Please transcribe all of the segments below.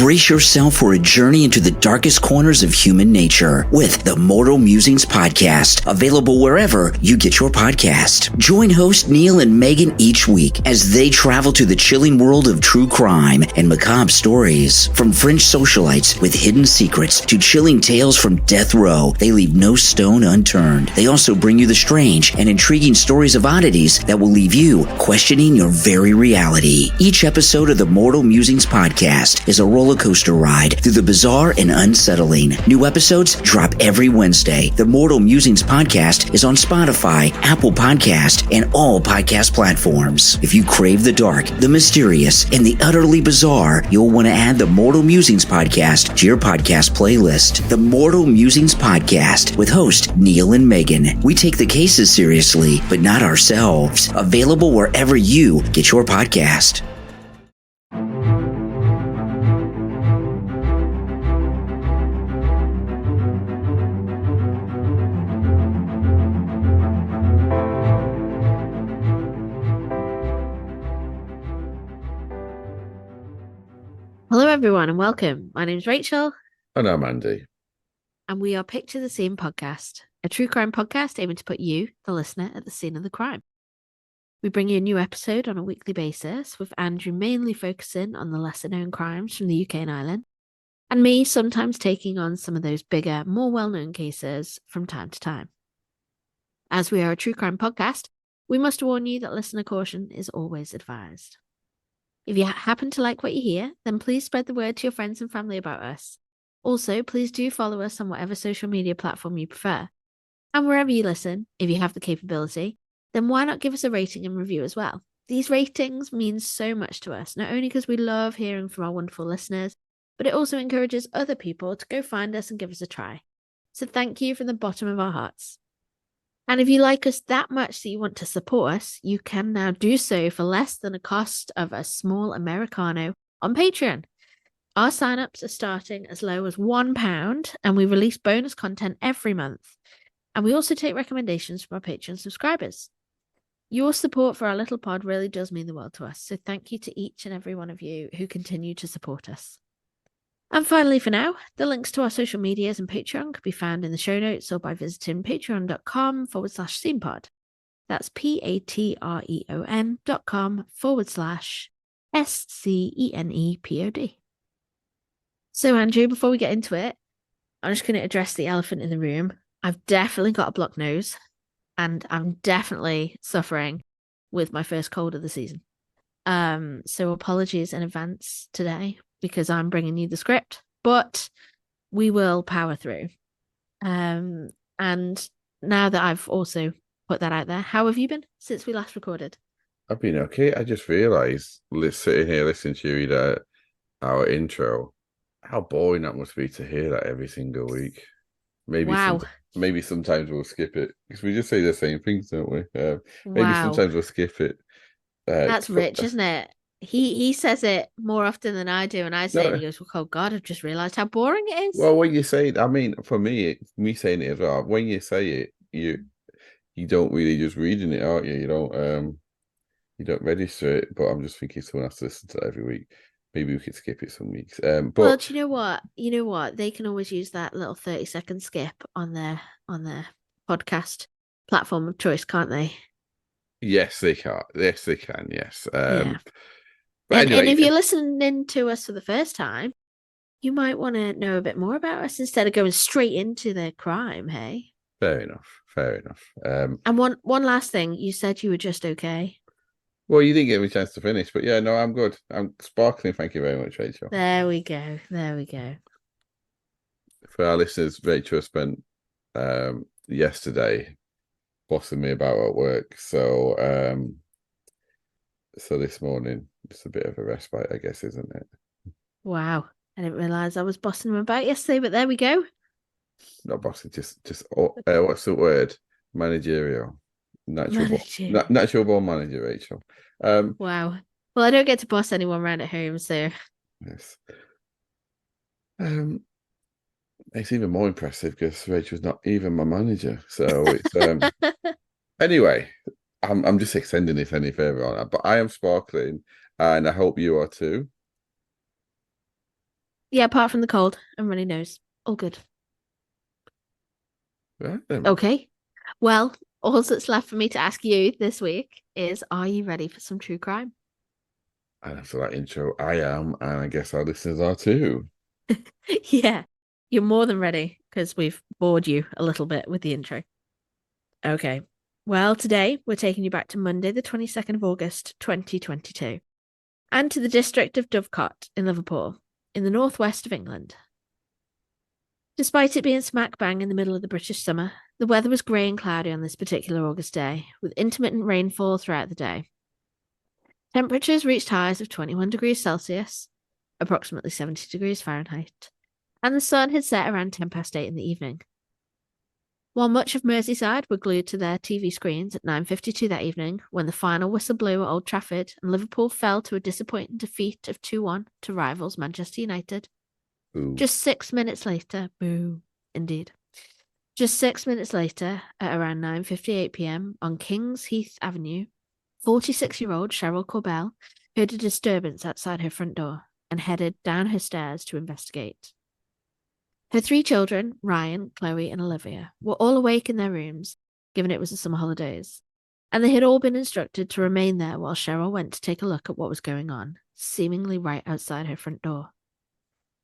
Brace yourself for a journey into the darkest corners of human nature with the Mortal Musings Podcast, available wherever you get your podcast. Join host Neil and Megan each week as they travel to the chilling world of true crime and macabre stories. From French socialites with hidden secrets to chilling tales from death row, they leave no stone unturned. They also bring you the strange and intriguing stories of oddities that will leave you questioning your very reality. Each episode of the Mortal Musings Podcast is a roller coaster ride through the bizarre and unsettling. New episodes drop every Wednesday. The Mortal Musings Podcast is on Spotify, Apple Podcast, and all podcast platforms. If you crave the dark, the mysterious, and the utterly bizarre, you'll want to add the Mortal Musings Podcast to your podcast playlist. The Mortal Musings Podcast with host Neil and Megan. We take the cases seriously, but not ourselves. Available wherever you get your podcast. Hello everyone and welcome. My name's Rachel. And I'm Andy. And we are Picture the Scene Podcast, a true crime podcast aiming to put you, the listener, at the scene of the crime. We bring you a new episode on a weekly basis, with Andrew mainly focusing on the lesser-known crimes from the UK and Ireland, and me sometimes taking on some of those bigger, more well-known cases from time to time. As we are a true crime podcast, we must warn you that listener caution is always advised. If you happen to like what you hear, then please spread the word to your friends and family about us. Also, please do follow us on whatever social media platform you prefer. And wherever you listen, if you have the capability, then why not give us a rating and review as well? These ratings mean so much to us, not only because we love hearing from our wonderful listeners, but it also encourages other people to go find us and give us a try. So thank you from the bottom of our hearts. And if you like us that much that you want to support us, you can now do so for less than the cost of a small Americano on Patreon. Our signups are starting as low as £1, and we release bonus content every month. And we also take recommendations from our Patreon subscribers. Your support for our little pod really does mean the world to us, so thank you to each and every one of you who continue to support us. And finally, for now, the links to our social medias and Patreon can be found in the show notes or by visiting patreon.com/scenepod. That's patreon.com/SCENEPOD. So, Andrew, before we get into it, I'm just going to address the elephant in the room. I've definitely got a blocked nose, and I'm definitely suffering with my first cold of the season. So apologies in advance today, because I'm bringing you the script, but we will power through. And now that I've also put that out there, how have you been since we last recorded? I've been okay. I just realised, sitting here listening to you read our intro, how boring that must be to hear that every single week. Maybe sometimes we'll skip it, because we just say the same things, don't we? Maybe sometimes we'll skip it. That's rich, isn't it? He says it more often than I do, and I say it, and he goes, "Oh God, I've just realised how boring it is." Well, when you say it, I mean, for me saying it as well, when you say it, you don't really just reading it, aren't you? You don't register it. But I'm just thinking someone has to listen to that every week. Maybe we could skip it some weeks. But well, do you know what? You know what? They can always use that little 30-second skip on their podcast platform of choice, can't they? Yes, they can. Yes, they can. Yes. Yeah. But and if you're listening to us for the first time, you might want to know a bit more about us instead of going straight into the crime. Hey. Fair enough. And one last thing, you said you were just okay. Well, you didn't give me a chance to finish, but yeah, no, I'm good. I'm sparkling. Thank you very much, Rachel. There we go. For our listeners, Rachel spent yesterday bossing me about at work, so this morning it's a bit of a respite, I guess, isn't it? Wow, I didn't realise I was bossing him about yesterday, but there we go. Not bossing, just what's the word? Managerial. Natural born manager, Rachel. Wow. Well, I don't get to boss anyone around at home, so yes. It's even more impressive because Rachel's not even my manager. So it's anyway, I'm just extending this any further on that. But I am sparkling, and I hope you are too. Yeah, apart from the cold and runny nose. All good. Right then. Okay. Well, all that's left for me to ask you this week is, are you ready for some true crime? And after that intro, I am, and I guess our listeners are too. Yeah, you're more than ready because we've bored you a little bit with the intro. Okay. Well, today we're taking you back to Monday, the 22nd of August, 2022, and to the district of Dovecot in Liverpool, in the northwest of England. Despite it being smack bang in the middle of the British summer, the weather was grey and cloudy on this particular August day, with intermittent rainfall throughout the day. Temperatures reached highs of 21 degrees Celsius, approximately 70 degrees Fahrenheit, and the sun had set around 8:10 in the evening. While much of Merseyside were glued to their TV screens at 9:52 that evening, when the final whistle blew at Old Trafford and Liverpool fell to a disappointing defeat of 2-1 to rivals Manchester United. Ooh. Just 6 minutes later, boo, indeed. Just 6 minutes later, at around 9:58 p.m. on Kings Heath Avenue, 46-year-old Rachael Korbel heard a disturbance outside her front door and headed down her stairs to investigate. Her 3 children, Ryan, Chloe, and Olivia, were all awake in their rooms, given it was the summer holidays, and they had all been instructed to remain there while Cheryl went to take a look at what was going on, seemingly right outside her front door.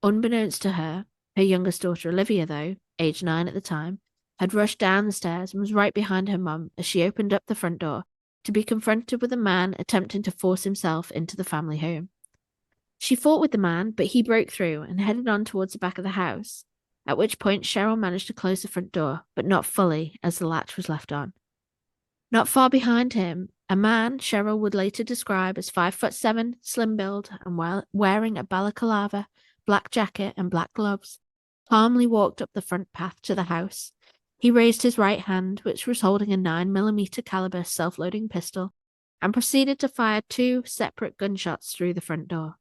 Unbeknownst to her, her youngest daughter Olivia, though, aged 9 at the time, had rushed down the stairs and was right behind her mum as she opened up the front door to be confronted with a man attempting to force himself into the family home. She fought with the man, but he broke through and headed on towards the back of the house, at which point Cheryl managed to close the front door, but not fully, as the latch was left on. Not far behind him, a man Cheryl would later describe as 5'7", slim build, and wearing a balaclava, black jacket, and black gloves, calmly walked up the front path to the house. He raised his right hand, which was holding a 9mm caliber self-loading pistol, and proceeded to fire 2 separate gunshots through the front door,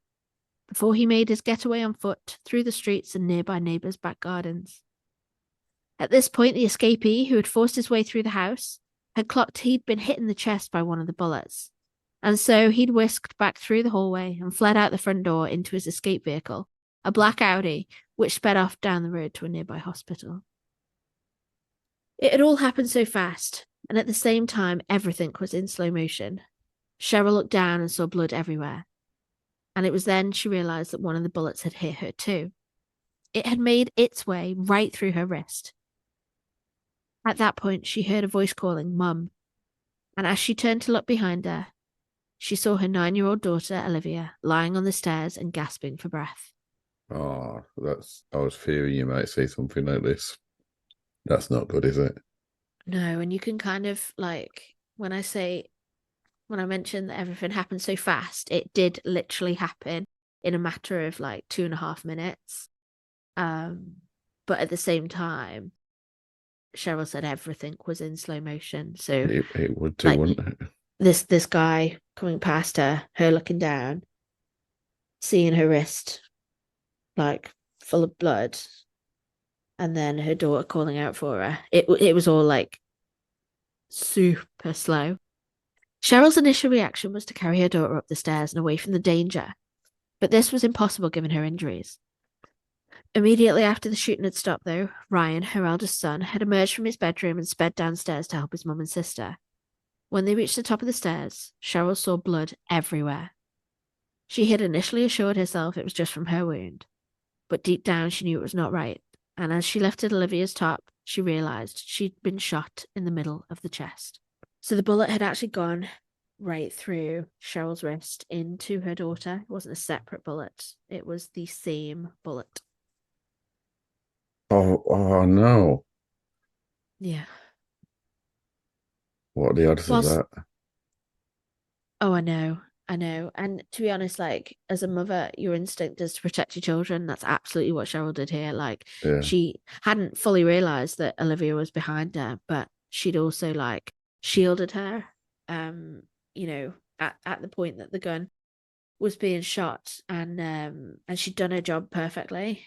before he made his getaway on foot through the streets and nearby neighbours' back gardens. At this point, the escapee, who had forced his way through the house, had clocked he'd been hit in the chest by one of the bullets, and so he'd whisked back through the hallway and fled out the front door into his escape vehicle, a black Audi, which sped off down the road to a nearby hospital. It had all happened so fast, and at the same time everything was in slow motion. Cheryl looked down and saw blood everywhere, and it was then she realised that one of the bullets had hit her too. It had made its way right through her wrist. At that point, she heard a voice calling Mum, and as she turned to look behind her, she saw her 9-year-old daughter, Olivia, lying on the stairs and gasping for breath. Oh, I was fearing you might say something like this. That's not good, is it? No, and you can kind of, like, when I mention that everything happened so fast, it did literally happen in a matter of like 2.5 minutes. But at the same time, Cheryl said everything was in slow motion. So it would do, wouldn't it? This guy coming past her looking down, seeing her wrist like full of blood, and then her daughter calling out for her. It was all like super slow. Cheryl's initial reaction was to carry her daughter up the stairs and away from the danger, but this was impossible given her injuries. Immediately after the shooting had stopped, though, Ryan, her eldest son, had emerged from his bedroom and sped downstairs to help his mum and sister. When they reached the top of the stairs, Cheryl saw blood everywhere. She had initially assured herself it was just from her wound, but deep down she knew it was not right, and as she lifted Olivia's top, she realised she'd been shot in the middle of the chest. So the bullet had actually gone right through Cheryl's wrist into her daughter. It wasn't a separate bullet. It was the same bullet. Oh no. Yeah. What are the odds of that? Oh, I know. And to be honest, like, as a mother, your instinct is to protect your children. That's absolutely what Cheryl did here. Like, Yeah. She hadn't fully realised that Olivia was behind her, but she'd also, like, shielded her, you know, at the point that the gun was being shot, and she'd done her job perfectly.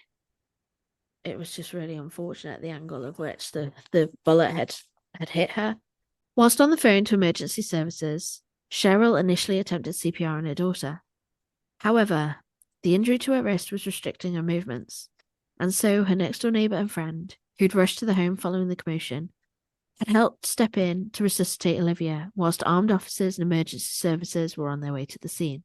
It was just really unfortunate, the angle of which the bullet had hit her. Whilst on the phone to emergency services, Cheryl initially attempted CPR on her daughter. However, The injury to her wrist was restricting her movements, and so her next-door neighbour and friend, who'd rushed to the home following the commotion, had helped step in to resuscitate Olivia, whilst armed officers and emergency services were on their way to the scene.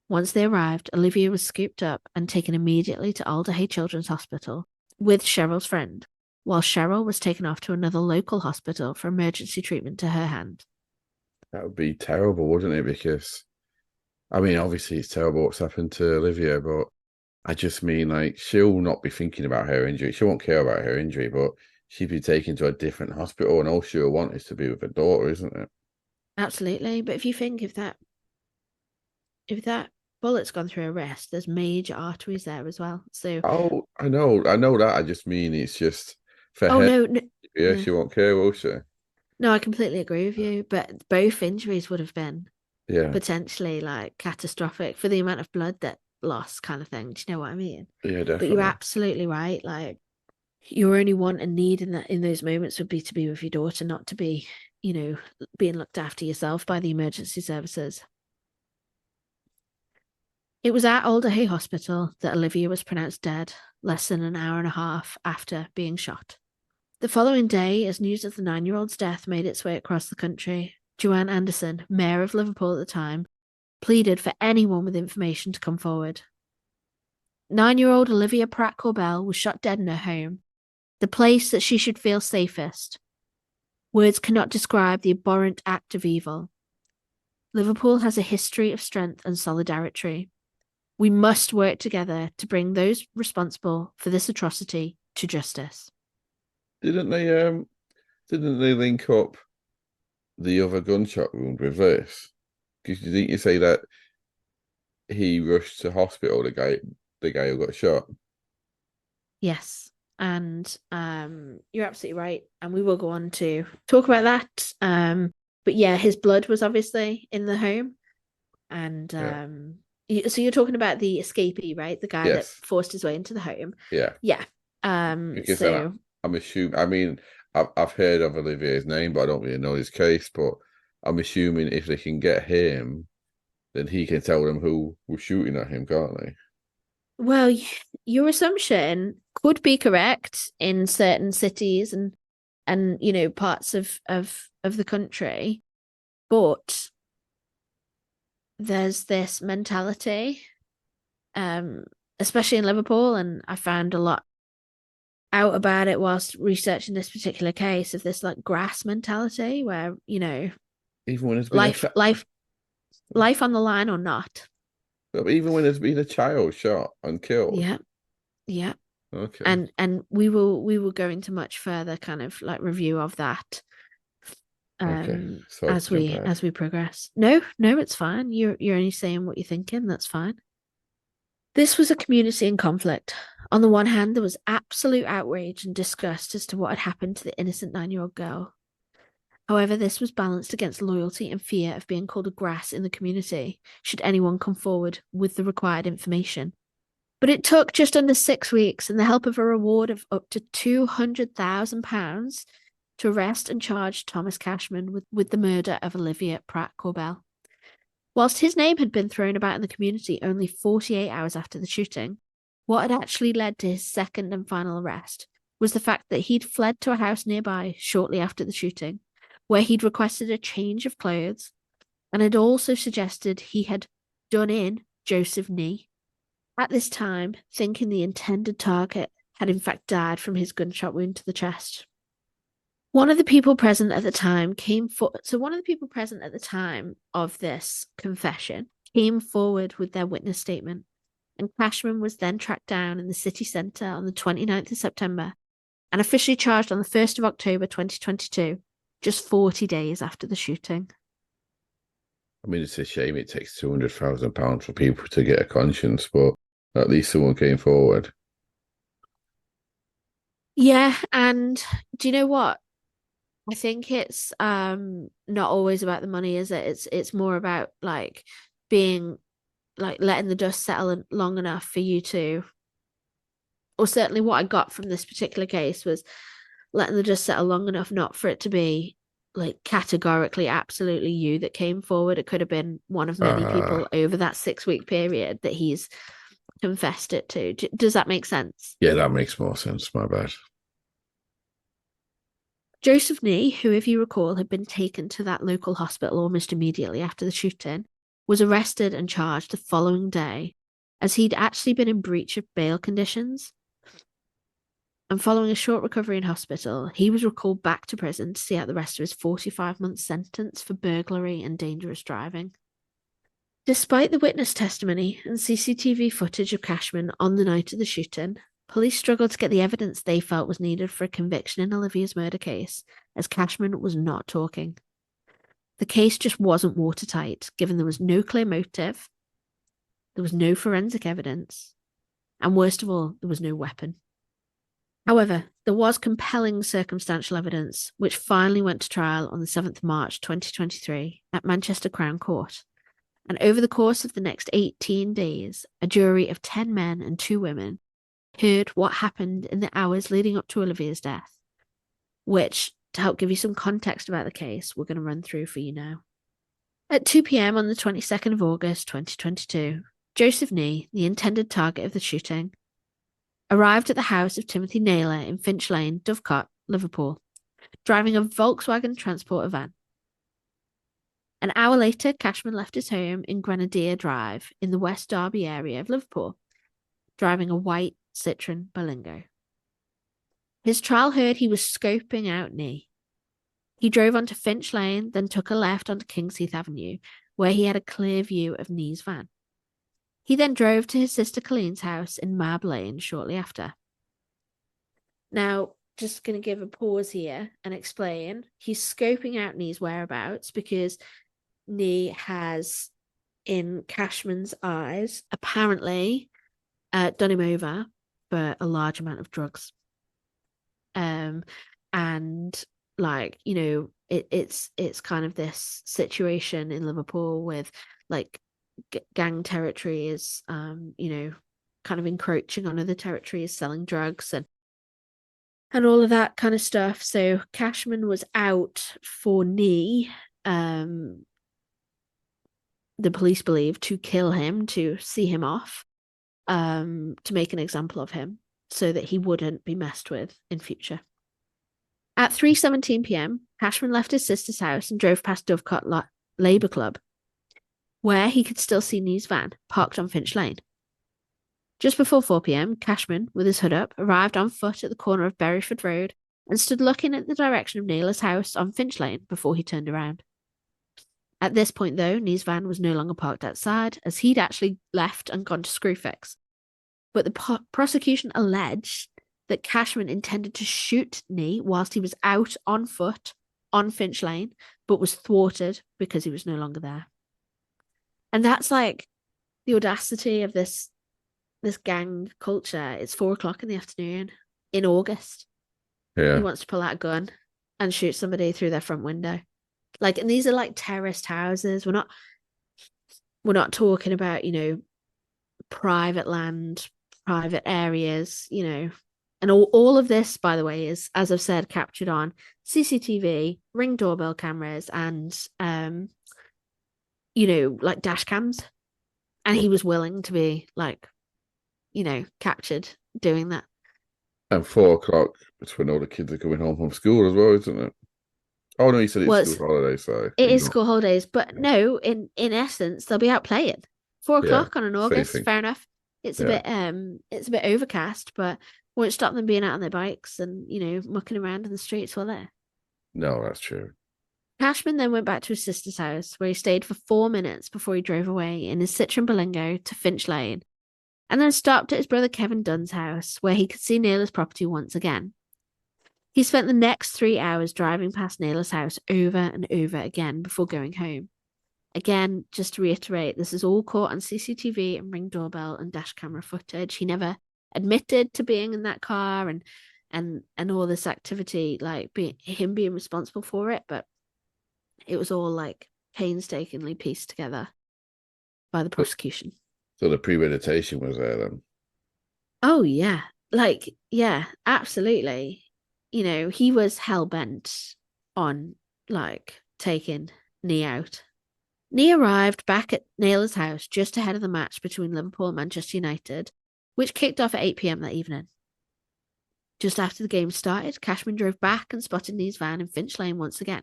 Once they arrived, Olivia was scooped up and taken immediately to Alder Hey Children's Hospital with Cheryl's friend, while Cheryl was taken off to another local hospital for emergency treatment to her hand. That would be terrible, wouldn't it? Because, I mean, obviously it's terrible what's happened to Olivia, but I just mean, like, she'll not be thinking about her injury. She won't care about her injury, but she'd be taken to a different hospital, and all she'll want is to be with her daughter, isn't it? Absolutely. But if you think if that bullet's gone through her wrist, there's major arteries there as well. So I know that. I just mean it's just for her. No, yeah, she won't care, will she? No, I completely agree with you. But both injuries would have been potentially like catastrophic for the amount of blood that lost, kind of thing. Do you know what I mean? Yeah, definitely. But you're absolutely right. Like, your only want and need in those moments would be to be with your daughter, not to be, being looked after yourself by the emergency services. It was at Alder Hey Hospital that Olivia was pronounced dead, less than an hour and a half after being shot. The following day, as news of the 9-year-old's death made its way across the country, Joanne Anderson, mayor of Liverpool at the time, pleaded for anyone with information to come forward. 9-year-old Olivia Pratt-Korbel was shot dead in her home, the place that she should feel safest. Words cannot describe the abhorrent act of evil. Liverpool has a history of strength and solidarity. We must work together to bring those responsible for this atrocity to justice. Didn't they link up the other gunshot wound with this? Because didn't you say that he rushed to hospital, the guy who got shot? Yes. And you're absolutely right. And we will go on to talk about that. But yeah, his blood was obviously in the home. And so you're talking about the escapee, right? The guy that forced his way into the home. Yeah. Yeah. Because so I'm assuming, I mean, I've heard of Olivia's name, but I don't really know his case. But I'm assuming if they can get him, then he can tell them who was shooting at him, can't they? Well, your assumption could be correct in certain cities and parts of the country, but there's this mentality, especially in Liverpool, and I found a lot out about it whilst researching this particular case, of this like grass mentality where even when it's been life on the line or not. Even when there's been a child shot and killed. Yeah. Okay. And we will go into much further kind of like review of that. As we progress. No, it's fine. You're only saying what you're thinking. That's fine. This was a community in conflict. On the one hand, there was absolute outrage and disgust as to what had happened to the innocent 9-year-old girl. However, this was balanced against loyalty and fear of being called a grass in the community, should anyone come forward with the required information. But it took just under 6 weeks and the help of a reward of up to £200,000 to arrest and charge Thomas Cashman with the murder of Olivia Pratt-Korbel. Whilst his name had been thrown about in the community only 48 hours after the shooting, what had actually led to his second and final arrest was the fact that he'd fled to a house nearby shortly after the shooting, where he'd requested a change of clothes, and had also suggested he had done in Joseph Knee. At this time, thinking the intended target had in fact died from his gunshot wound to the chest. One of the people present at the time of this confession came forward with their witness statement, and Cashman was then tracked down in the city centre on the 29th of September and officially charged on the 1st of October 2022, just 40 days after the shooting. I mean, it's a shame it takes £200,000 for people to get a conscience, but at least someone came forward. Yeah, and do you know what? I think it's not always about the money, is it? It's more about like being like letting the dust settle long enough for you to, or certainly what I got from this particular case was letting the dust settle long enough not for it to be like categorically absolutely you that came forward. It could have been one of many people over that 6-week period that he's confessed it to. Does that make sense? Yeah, that makes more sense. My bad. Joseph Nee, who, if you recall, had been taken to that local hospital almost immediately after the shooting, was arrested and charged the following day, as he'd actually been in breach of bail conditions. And following a short recovery in hospital, he was recalled back to prison to see out the rest of his 45-month sentence for burglary and dangerous driving. Despite the witness testimony and CCTV footage of Cashman on the night of the shooting, police struggled to get the evidence they felt was needed for a conviction in Olivia's murder case, as Cashman was not talking. The case just wasn't watertight, given there was no clear motive, there was no forensic evidence, and worst of all, there was no weapon. However, there was compelling circumstantial evidence, which finally went to trial on the 7th of March 2023 at Manchester Crown Court. And over the course of the next 18 days, a jury of 10 men and 2 women heard what happened in the hours leading up to Olivia's death, which, to help give you some context about the case, we're going to run through for you now. At 2 p.m. on the 22nd of August 2022, Joseph Nee, the intended target of the shooting, arrived at the house of Timothy Naylor in Finch Lane, Dovecot, Liverpool, driving a Volkswagen transporter van. An hour later, Cashman left his home in Grenadier Drive in the West Derby area of Liverpool, driving a white Citroen Berlingo. His trial heard he was scoping out Nee. He drove onto Finch Lane, then took a left onto Kingsheath Avenue, where he had a clear view of Nee's van. He then drove to his sister Colleen's house in Mab Lane shortly after. Now, just going to give a pause here and explain. He's scoping out Nee's whereabouts because Nee has, in Cashman's eyes, apparently done him over for a large amount of drugs. And like, you know, it's kind of this situation in Liverpool with like gang territories, you know, kind of encroaching on other territories, selling drugs and all of that kind of stuff. So Cashman was out for Nee, the police believe, to kill him, to see him off, to make an example of him so that he wouldn't be messed with in future. At 3:17 p.m, Cashman left his sister's house and drove past Dovecot Labour Club, where he could still see Nee's van parked on Finch Lane. Just before 4 p.m, Cashman, with his hood up, arrived on foot at the corner of Berryford Road and stood looking at the direction of Naylor's house on Finch Lane before he turned around. At this point, though, Nee's van was no longer parked outside, as he'd actually left and gone to Screwfix. But the prosecution alleged that Cashman intended to shoot Nee whilst he was out on foot on Finch Lane, but was thwarted because he was no longer there. And that's like the audacity of this gang culture. It's 4:00 in the afternoon in August. Yeah. He wants to pull out a gun and shoot somebody through their front window. Like, and these are like terraced houses. We're not talking about, you know, private land, private areas, you know. And all of this, by the way, is, as I've said, captured on CCTV, Ring doorbell cameras, and you know, like dash cams. And he was willing to be, like, you know, captured doing that. And 4:00, it's when all the kids are coming home from school as well, isn't it? Oh no, you said it's school holidays, sorry. It is school holidays, but no, in essence, they'll be out playing. 4:00 on an August, fair enough. It's a bit overcast, but won't stop them being out on their bikes and, you know, mucking around in the streets while they're. No, that's true. Cashman then went back to his sister's house, where he stayed for 4 minutes before he drove away in his Citroen Berlingo to Finch Lane, and then stopped at his brother Kevin Dunn's house, where he could see Naylor's property once again. He spent the next 3 hours driving past Naylor's house over and over again before going home. Again, just to reiterate, this is all caught on CCTV and Ring doorbell and dash camera footage. He never admitted to being in that car and all this activity, like him being responsible for it, but it was all like painstakingly pieced together by the prosecution. So the premeditation was there then? Oh yeah, like, yeah, absolutely. You know, he was hell-bent on, like, taking Nee out. Nee arrived back at Naylor's house just ahead of the match between Liverpool and Manchester United, which kicked off at 8 p.m. that evening. Just after the game started, Cashman drove back and spotted Nee's van in Finch Lane once again.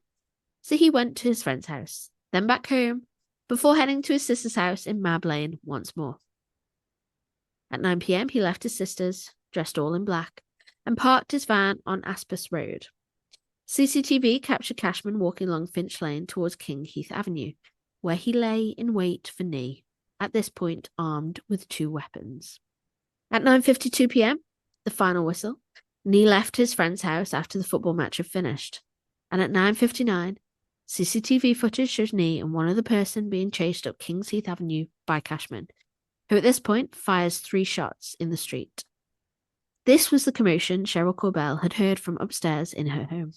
So he went to his friend's house, then back home, before heading to his sister's house in Mab Lane once more. At 9 p.m, he left his sister's, dressed all in black, and parked his van on Aspus Road. CCTV captured Cashman walking along Finch Lane towards King Heath Avenue, where he lay in wait for Nee, at this point armed with 2 weapons. At 9:52 p.m, the final whistle, Nee left his friend's house after the football match had finished, and at 9:59, CCTV footage shows Nee and one other person being chased up Kings Heath Avenue by Cashman, who at this point fires 3 shots in the street. This was the commotion Cheryl Korbel had heard from upstairs in her home.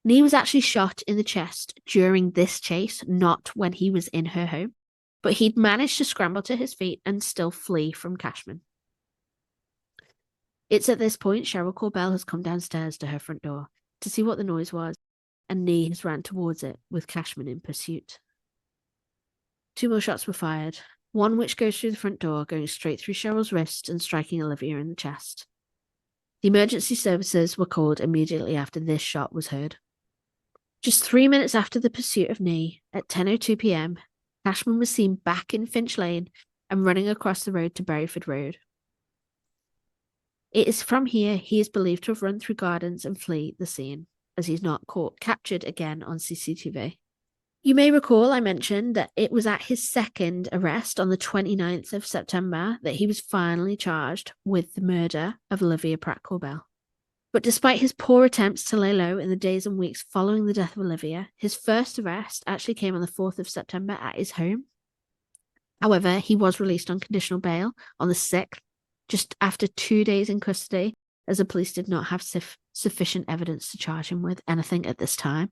Nee was actually shot in the chest during this chase, not when he was in her home, but he'd managed to scramble to his feet and still flee from Cashman. It's at this point Cheryl Korbel has come downstairs to her front door to see what the noise was, and Nee has ran towards it with Cashman in pursuit. 2 more shots were fired, one which goes through the front door, going straight through Cheryl's wrist and striking Olivia in the chest. The emergency services were called immediately after this shot was heard. Just 3 minutes after the pursuit of Nee, at 10:02 p.m, Cashman was seen back in Finch Lane and running across the road to Buryford Road. It is from here he is believed to have run through gardens and flee the scene, as he's not captured again on CCTV. You may recall I mentioned that it was at his second arrest on the 29th of September that he was finally charged with the murder of Olivia Pratt-Korbel. But despite his poor attempts to lay low in the days and weeks following the death of Olivia, his first arrest actually came on the 4th of September at his home. However, he was released on conditional bail on the 6th, just after 2 days in custody, as the police did not have sufficient evidence to charge him with anything at this time.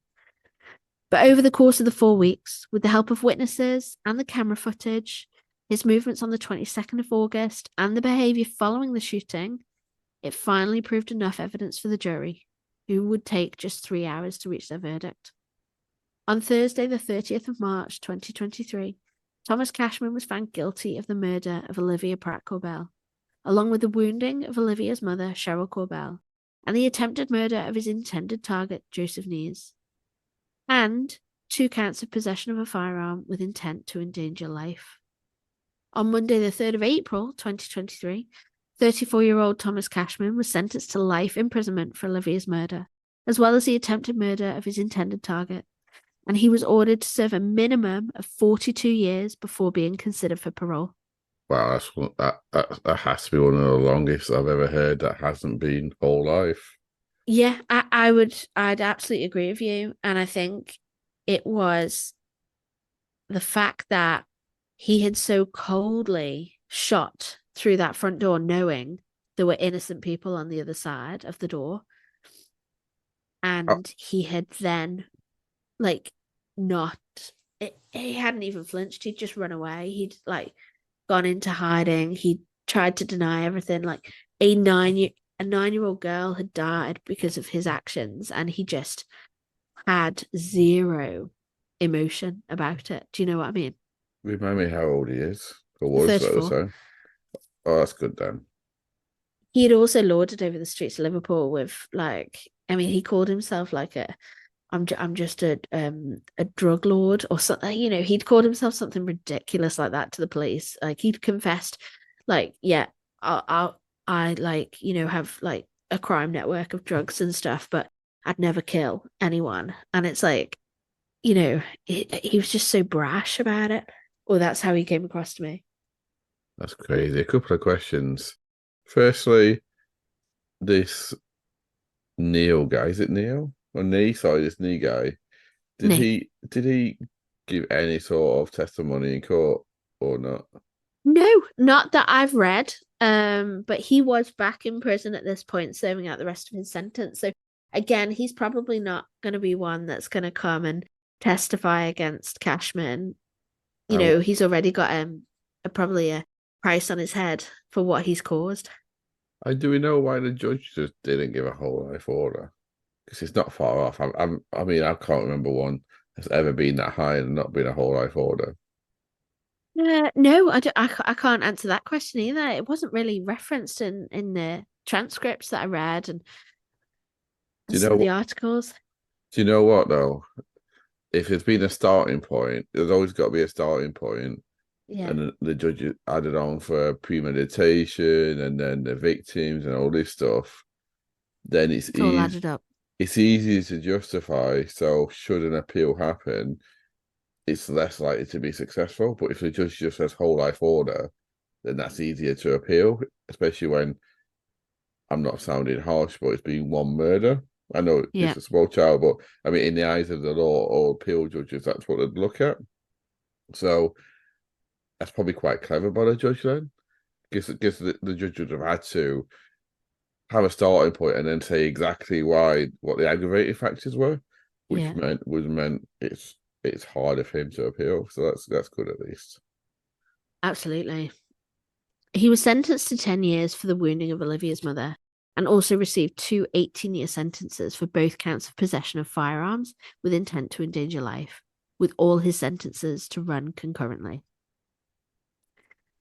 But over the course of the 4 weeks, with the help of witnesses and the camera footage, his movements on the 22nd of August, and the behaviour following the shooting, it finally proved enough evidence for the jury, who would take just 3 hours to reach their verdict. On Thursday, the 30th of March, 2023, Thomas Cashman was found guilty of the murder of Olivia Pratt-Korbel, along with the wounding of Olivia's mother, Cheryl Korbel, and the attempted murder of his intended target, Joseph Nees, and 2 counts of possession of a firearm with intent to endanger life. On Monday, the 3rd of April, 2023, 34-year-old Thomas Cashman was sentenced to life imprisonment for Olivia's murder, as well as the attempted murder of his intended target, and he was ordered to serve a minimum of 42 years before being considered for parole. Wow, that has to be one of the longest I've ever heard that hasn't been whole life. Yeah, I'd absolutely agree with you. And I think it was the fact that he had so coldly shot through that front door, knowing there were innocent people on the other side of the door. And he had then, he hadn't even flinched. He'd just run away. He'd, gone into hiding. He tried to deny everything. A 9-year-old girl had died because of his actions, and he just had zero emotion about it. Do you know what I mean? Remind me how old he is. Or was 34. Oh, that's good then. He had also lorded over the streets of Liverpool with he called himself I'm just a drug lord or something. He'd called himself something ridiculous like that to the police. He'd confessed, yeah, I have a crime network of drugs and stuff, but I'd never kill anyone. And it's he was just so brash about it. Or that's how he came across to me. That's crazy. A couple of questions. Firstly, this Neil guy, is it Neil? Or Nee, sorry, this Nee guy. Did he give any sort of testimony in court or not? No, not that I've read. But he was back in prison at this point, serving out the rest of his sentence. So again, he's probably not going to be one that's going to come and testify against Cashman. He's already got probably a price on his head for what he's caused. Do we know why the judge just didn't give a whole life order? Because it's not far off. I can't remember one that's ever been that high and not been a whole life order. No, I can't answer that question either. It wasn't really referenced in the transcripts that I read and Do you some know of the what? articles. Do you know what though? If there's been a starting point, there's always got to be a starting point, Yeah, and the judge added on for premeditation and then the victims and all this stuff. Then it's all added up. it's easy to justify. So should an appeal happen, it's less likely to be successful. But if the judge just says whole life order, then that's easier to appeal, especially when I'm not sounding harsh, but it's been one murder. I know Yeah, it's a small child, but I mean, in the eyes of the law or appeal judges, that's what they'd look at. So that's probably quite clever by the judge then. Guess the judge would have had to have a starting point and then say exactly what the aggravating factors were, which yeah, meant it's harder for him to appeal. So that's good at least. absolutely. He was sentenced to 10 years for the wounding of Olivia's mother and also received two 18-year sentences for both counts of possession of firearms with intent to endanger life, with all his sentences to run concurrently.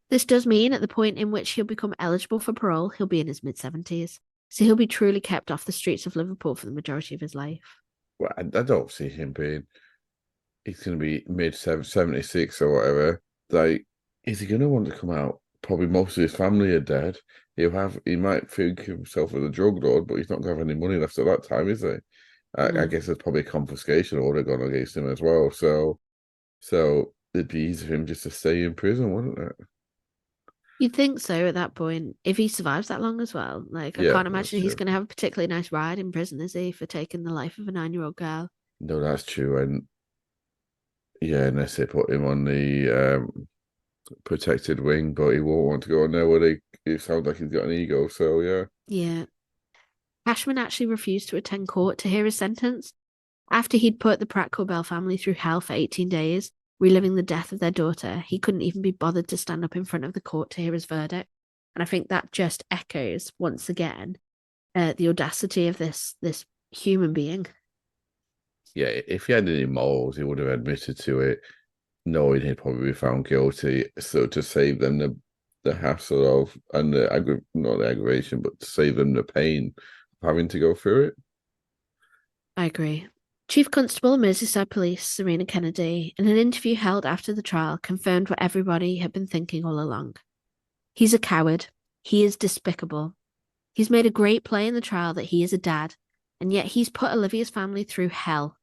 This does mean at the point in which he'll become eligible for parole, he'll be in his mid-70s. So he'll be truly kept off the streets of Liverpool for the majority of his life. Well, I don't see him being. He's going to be mid 76 or whatever. Like, is he going to want to come out? Probably most of his family are dead. He might think himself as a drug lord, but he's not going to have any money left at that time, is he? I guess there's probably a confiscation order gone against him as well. So it'd be easy for him just to stay in prison, wouldn't it? You'd think so at that point, if he survives that long as well. Like, I Yeah, can't that's imagine he's true. going to have a particularly nice ride in prison, is he, for taking the life of a 9-year-old girl? No, that's true. And yeah, unless they put him on the protected wing, but he won't want to go on there where it sounds like he's got an ego. So yeah. Yeah. Cashman actually refused to attend court to hear his sentence after he'd put the Pratt-Korbel family through hell for 18 days, reliving the death of their daughter. He couldn't even be bothered to stand up in front of the court to hear his verdict. And I think that just echoes once again the audacity of this human being. Yeah, if he had any morals, he would have admitted to it, knowing he'd probably be found guilty. So to save them the hassle of and not the aggravation, but to save them the pain of having to go through it. I agree. Chief Constable of Merseyside Police, Serena Kennedy, in an interview held after the trial, confirmed what everybody had been thinking all along. He's a coward. He is despicable. He's made a great play in the trial that he is a dad, and yet he's put Olivia's family through hell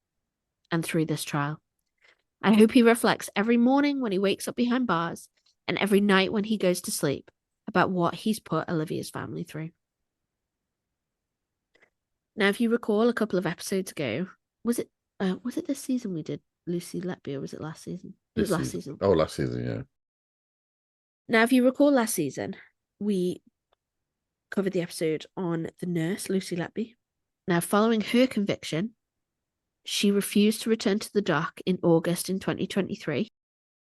and through this trial. I hope he reflects every morning when he wakes up behind bars and every night when he goes to sleep about what he's put Olivia's family through. Now, if you recall a couple of episodes ago, was it this season we did Lucy Letby, or was it last season? It was This last season. season. Oh, last season, yeah. Now, if you recall last season, we covered the episode on the nurse, Lucy Letby. Now, following her conviction, she refused to return to the dock in August in 2023,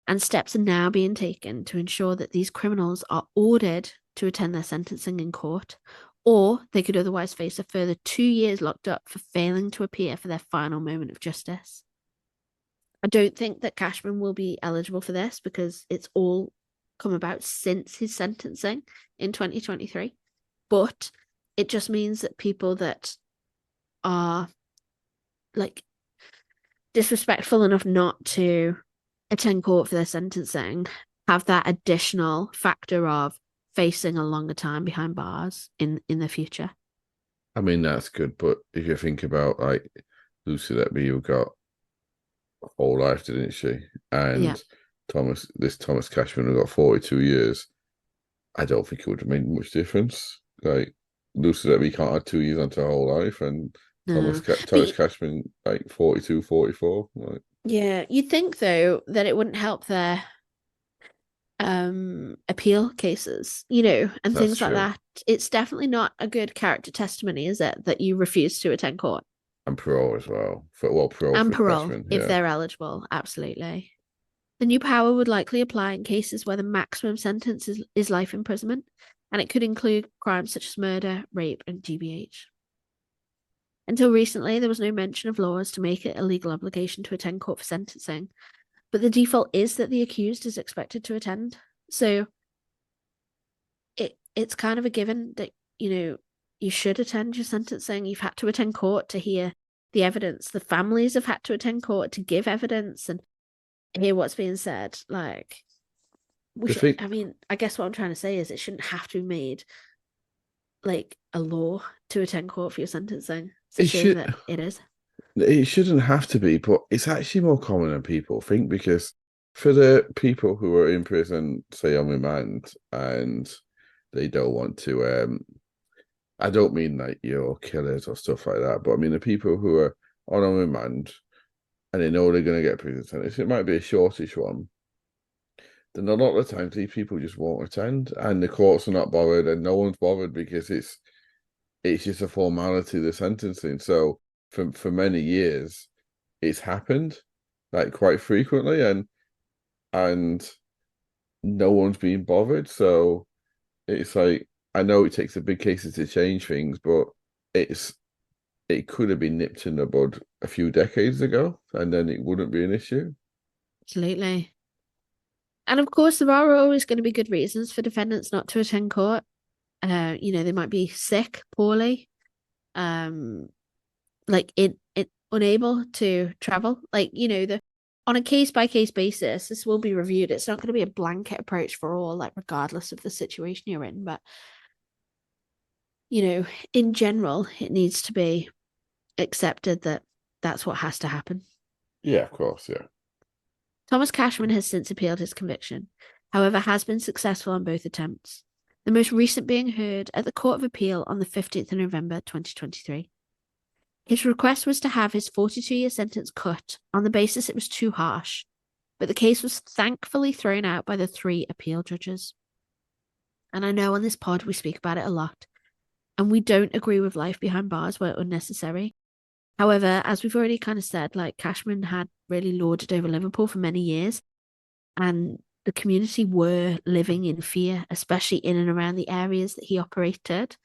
and steps are now being taken to ensure that these criminals are ordered to attend their sentencing in court, or they could otherwise face a further 2 years locked up for failing to appear for their final moment of justice. I don't think that Cashman will be eligible for this because it's all come about since his sentencing in 2023. But it just means that people that are like disrespectful enough not to attend court for their sentencing have that additional factor of facing a longer time behind bars in the future. I mean, that's good, but if you think about like Lucy Letby, who got a whole life, didn't she? Yeah. And Thomas Cashman, who got 42 years, I don't think it would have made much difference. Like Lucy Letby can't add 2 years onto her whole life, and No. Thomas Cashman like 42, 44. Like, Yeah, you'd think though that it wouldn't help their appeal cases, and that's things like true. that. It's definitely not a good character testimony, is it, that you refuse to attend court? And parole as well. Parole And for parole, Cashman, if yeah. they're eligible, absolutely. The new power would likely apply in cases where the maximum sentence is life imprisonment, and it could include crimes such as murder, rape, and GBH. Until recently, there was no mention of laws to make it a legal obligation to attend court for sentencing, But the default is that the accused is expected to attend. So it's kind of a given that, you should attend your sentencing. You've had to attend court to hear the evidence. The families have had to attend court to give evidence and hear what's being said. Like, I guess what I'm trying to say is it shouldn't have to be made like a law to attend court for your sentencing. It's a shame that it is. It shouldn't have to be, but it's actually more common than people think, because for the people who are in prison, say on remand, and they don't want to, I don't mean like killers or stuff like that, but I mean the people who are on remand and they know they're going to get a prison sentence, it might be a shortish one, then a lot of the times these people just won't attend, and the courts are not bothered, and no one's bothered, because it's just a formality of the sentencing. So for many years, it's happened like quite frequently, and no one's been bothered. So it's like, I know it takes a big cases to change things, but it could have been nipped in the bud a few decades ago, and then it wouldn't be an issue. Absolutely. And of course, there are always going to be good reasons for defendants not to attend court. They might be sick, poorly, like unable to travel. Like, on a case-by-case basis, this will be reviewed. It's not going to be a blanket approach for all, like, regardless of the situation you're in. But, in general, it needs to be accepted that that's what has to happen. Yeah, of course, yeah. Thomas Cashman has since appealed his conviction, however, has been successful on both attempts, the most recent being heard at the Court of Appeal on the 15th of November 2023. His request was to have his 42-year sentence cut on the basis it was too harsh, but the case was thankfully thrown out by the 3 appeal judges. And I know on this pod we speak about it a lot, and we don't agree with life behind bars where unnecessary. However, as we've already kind of said, like, Cashman had really lorded over Liverpool for many years, and the community were living in fear, especially in and around the areas that he operated.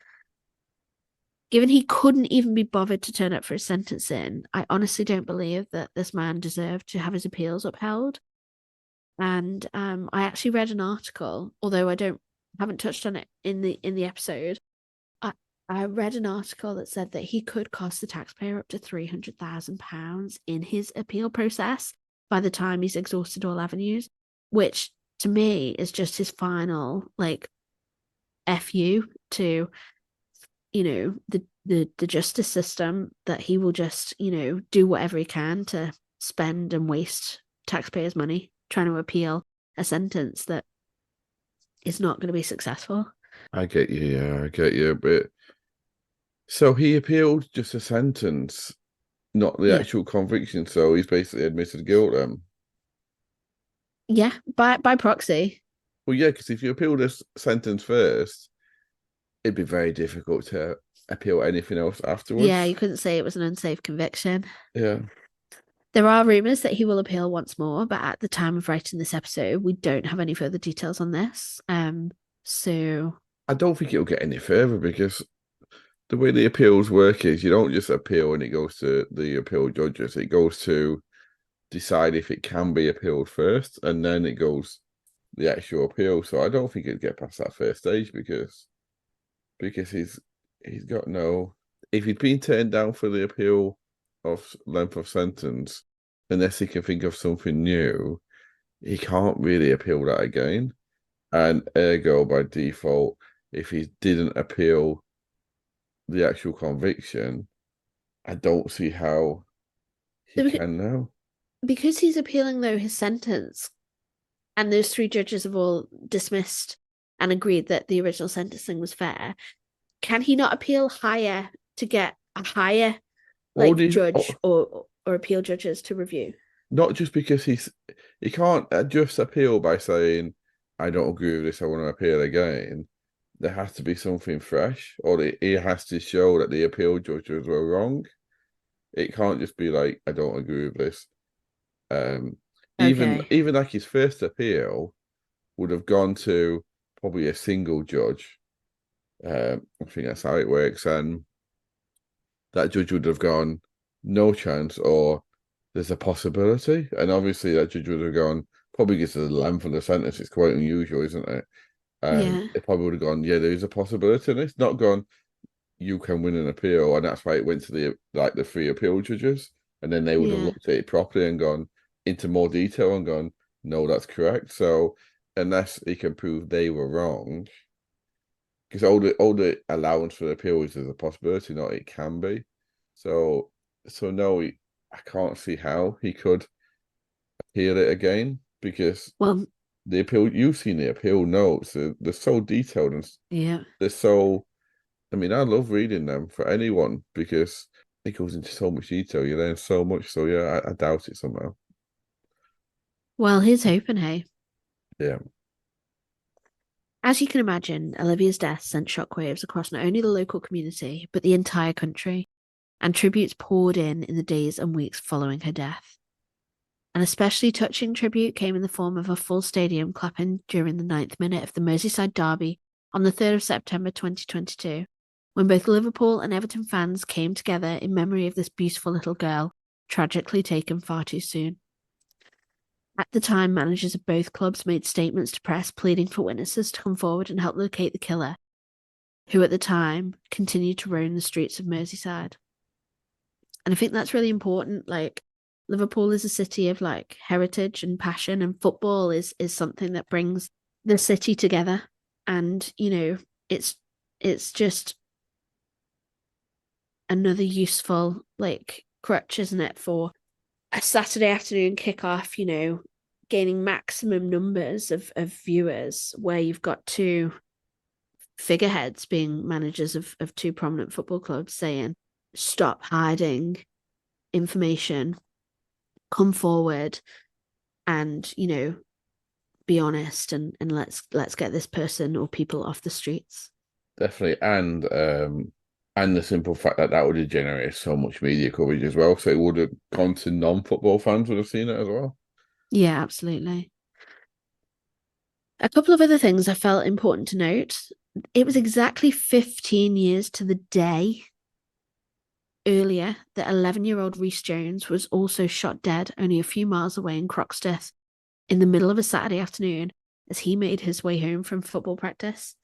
Given he couldn't even be bothered to turn up for his sentencing, I honestly don't believe that this man deserved to have his appeals upheld. And I actually read an article, although I haven't touched on it in the episode. I read an article that said that he could cost the taxpayer up to £300,000 in his appeal process by the time he's exhausted all avenues, which to me is just his final, like, FU to, the justice system, that he will just, do whatever he can to spend and waste taxpayers' money trying to appeal a sentence that is not going to be successful. I get you, yeah, I get you, but so he appealed just a sentence, not the actual conviction. So he's basically admitted guilt then. Yeah, by proxy. Well, yeah, because if you appeal this sentence first, it'd be very difficult to appeal anything else afterwards. Yeah, you couldn't say it was an unsafe conviction. Yeah. There are rumours that he will appeal once more, but at the time of writing this episode, we don't have any further details on this. So I don't think it'll get any further, because the way the appeals work is you don't just appeal and it goes to the appeal judges. It goes to decide if it can be appealed first, and then it goes the actual appeal. So I don't think it'd get past that first stage, because he's got no. If he'd been turned down for the appeal of length of sentence, unless he can think of something new, he can't really appeal that again. And ergo, by default, if he didn't appeal the actual conviction, I don't see how he can now. Because he's appealing, though, his sentence, and those 3 judges have all dismissed and agreed that the original sentencing was fair, can he not appeal higher to get a higher judge or appeal judges to review? Not just because he can't just appeal by saying, I don't agree with this, I want to appeal again. There has to be something fresh, or he has to show that the appeal judges were wrong. It can't just be like, I don't agree with this. Even like his first appeal would have gone to probably a single judge. I think that's how it works, and that judge would have gone, no chance, or there's a possibility. And obviously that judge would have gone, probably because of the length of the sentence, it's quite unusual, isn't it? Yeah. It probably would have gone, yeah, there is a possibility in this. Not gone, you can win an appeal, and that's why it went to the 3 appeal judges, and then they would have Yeah. looked at it properly and gone into more detail and gone, no, that's correct. So unless he can prove they were wrong, because all the allowance for the appeal is there's a possibility, not it can be. So no, I can't see how he could appeal it again, because Well, the appeal, you've seen the appeal notes, they're so detailed and yeah. they're so, I mean, I love reading them for anyone because it goes into so much detail. You learn so much. So yeah, I doubt it somehow. Well, here's hoping, hey. Yeah, As you can imagine, Olivia's death sent shockwaves across not only the local community, but the entire country, and tributes poured in the days and weeks following her death. An especially touching tribute came in the form of a full stadium clapping during the 9th minute of the Merseyside derby on the 3rd of September 2022, when both Liverpool and Everton fans came together in memory of this beautiful little girl, tragically taken far too soon. At the time, managers of both clubs made statements to press pleading for witnesses to come forward and help locate the killer, who at the time continued to roam the streets of Merseyside. And I think that's really important. Like, Liverpool is a city of like heritage and passion, and football is something that brings the city together. And it's just another useful like crutch, isn't it, for a Saturday afternoon kickoff, gaining maximum numbers of viewers, where you've got 2 figureheads being managers of 2 prominent football clubs saying, stop hiding information, come forward and, be honest, and let's get this person or people off the streets. definitely. And the simple fact that would have generated so much media coverage as well. So it would have gone to non-football fans would have seen it as well. Yeah, absolutely. A couple of other things I felt important to note. It was exactly 15 years to the day earlier that 11-year-old Rhys Jones was also shot dead only a few miles away in Croxteth in the middle of a Saturday afternoon as he made his way home from football practice.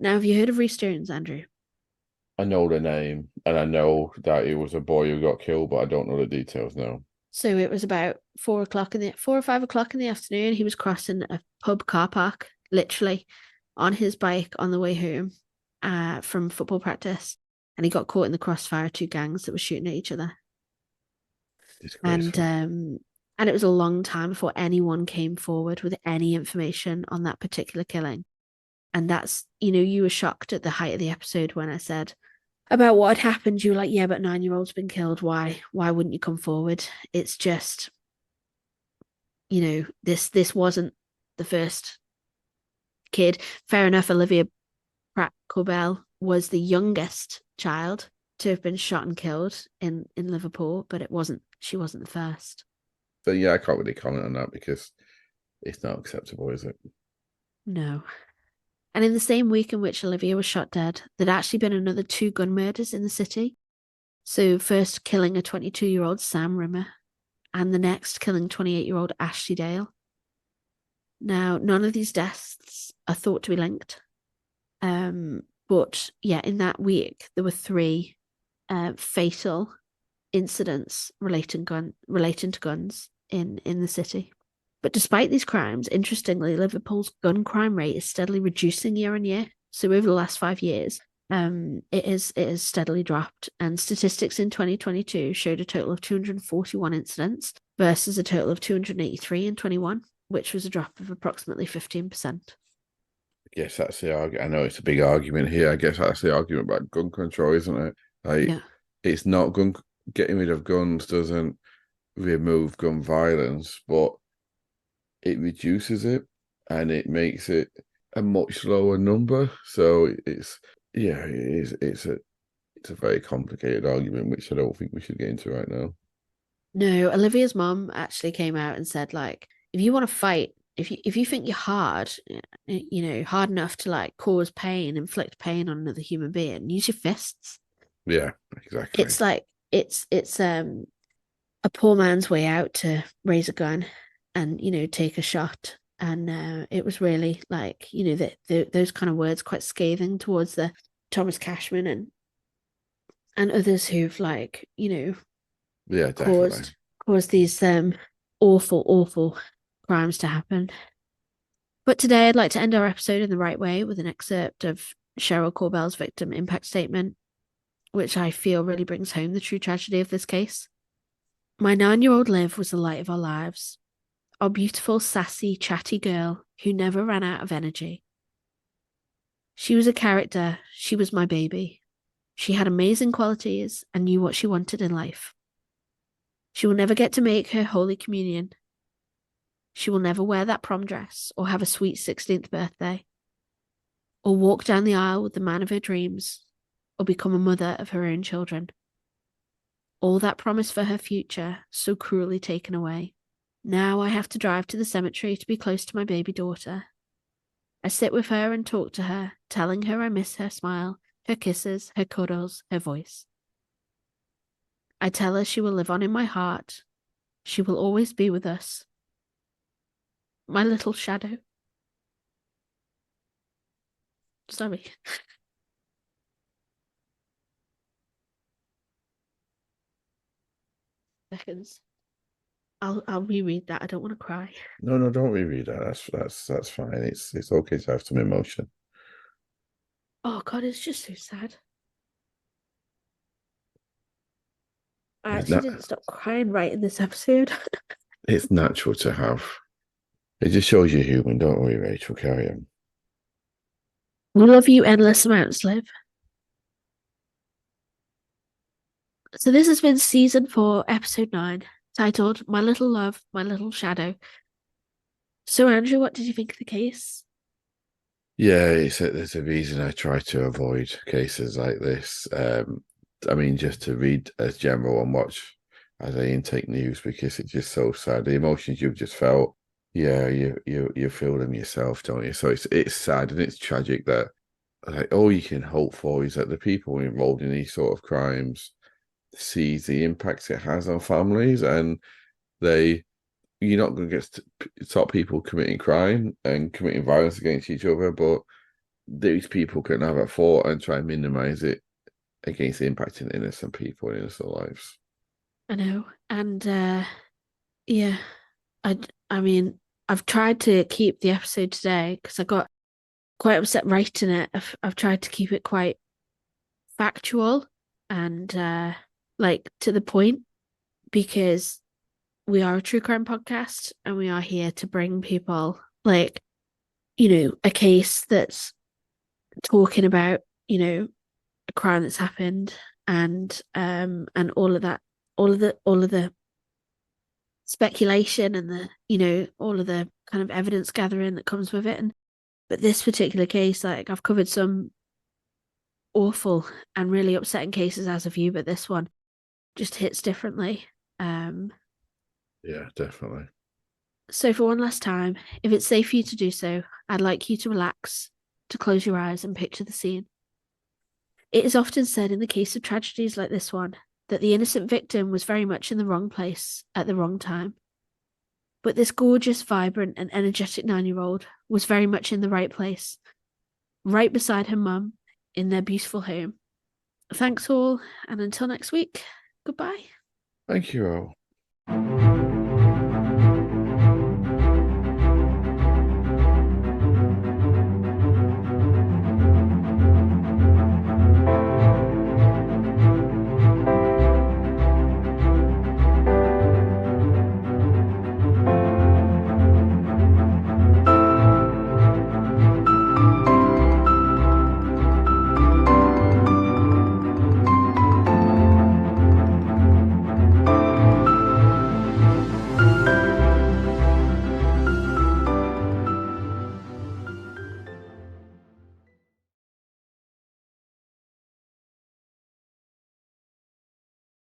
Now, have you heard of Rhys Jones, Andrew? I know the name, and I know that it was a boy who got killed, but I don't know the details now. So it was about 4 or 5 o'clock in the afternoon. He was crossing a pub car park, literally, on his bike on the way home from football practice. And he got caught in the crossfire of 2 gangs that were shooting at each other. And it was a long time before anyone came forward with any information on that particular killing. And that's, you were shocked at the height of the episode when I said about what had happened. You were like, yeah, but 9-year-old's been killed. Why wouldn't you come forward? It's just, this wasn't the first kid. Fair enough, Olivia Pratt-Korbel was the youngest child to have been shot and killed in Liverpool, but she wasn't the first. So yeah, I can't really comment on that because it's not acceptable, is it? No. And in the same week in which Olivia was shot dead, there'd actually been another 2 gun murders in the city. So first killing a 22-year-old Sam Rimmer, and the next killing 28-year-old Ashley Dale. Now, none of these deaths are thought to be linked. But yeah, in that week, there were 3 fatal incidents relating to guns in the city. But despite these crimes, interestingly, Liverpool's gun crime rate is steadily reducing year on year. So over the last 5 years, it has steadily dropped. And statistics in 2022 showed a total of 241 incidents versus a total of 283 in 21, which was a drop of approximately 15%. I guess that's the argument. I know it's a big argument here. I guess that's the argument about gun control, isn't it? It's not getting rid of guns doesn't remove gun violence, but it reduces it and it makes it a much lower number. So it's a very complicated argument, which I don't think we should get into right now. No, Olivia's mom actually came out and said, like, if you want to fight, if you think you're hard enough to like cause pain, inflict pain on another human being, use your fists. Yeah, exactly. It's like it's a a poor man's way out to raise a gun and, take a shot. And it was really like, those kind of words quite scathing towards the Thomas Cashman and others who've like, yeah, definitely caused these awful, awful crimes to happen. But today I'd like to end our episode in the right way with an excerpt of Cheryl Corbell's victim impact statement, which I feel really brings home the true tragedy of this case. My 9-year-old Liv was the light of our lives, our beautiful, sassy, chatty girl who never ran out of energy. She was a character. She was my baby. She had amazing qualities and knew what she wanted in life. She will never get to make her Holy Communion. She will never wear that prom dress or have a sweet 16th birthday, or walk down the aisle with the man of her dreams, or become a mother of her own children. All that promise for her future so cruelly taken away. Now I have to drive to the cemetery to be close to my baby daughter. I sit with her and talk to her, telling her I miss her smile, her kisses, her cuddles, her voice. I tell her she will live on in my heart. She will always be with us. My little shadow. Sorry. Seconds. I'll reread that. I don't want to cry. No, don't reread that. That's fine. It's okay to have some emotion. Oh God, it's just so sad. I actually didn't stop crying right in this episode. It's natural to have. It just shows you're human. Don't worry, Rachel. Carry on. We love you endless amounts, Liv. So this has been season 4, episode 9, titled My Little Love, My Little Shadow. So Andrew, what did you think of the case? Yeah, there's a reason I try to avoid cases like this. I mean, just to read as general and watch as I intake news, because it's just so sad. The emotions you've just felt, yeah, you feel them yourself, don't you? So it's sad and it's tragic that like all you can hope for is that the people involved in these sort of crimes sees the impacts it has on families, and you're not going to stop people committing crime and committing violence against each other, but these people can have a thought and try and minimize it against the impacting innocent people in innocent lives. I know, and yeah, I mean, I've tried to keep the episode today because I got quite upset writing it. I've tried to keep it quite factual and like to the point, because we are a true crime podcast and we are here to bring people like, a case that's talking about, a crime that's happened and all of that, all of the speculation and the, all of the kind of evidence gathering that comes with it. But this particular case, like I've covered some awful and really upsetting cases as of you, but this one just hits differently. Yeah, definitely. So for one last time, if it's safe for you to do so, I'd like you to relax, to close your eyes and picture the scene. It is often said in the case of tragedies like this one that the innocent victim was very much in the wrong place at the wrong time. But this gorgeous, vibrant and energetic 9-year-old was very much in the right place, right beside her mum in their beautiful home. Thanks all, and until next week, goodbye. Thank you all.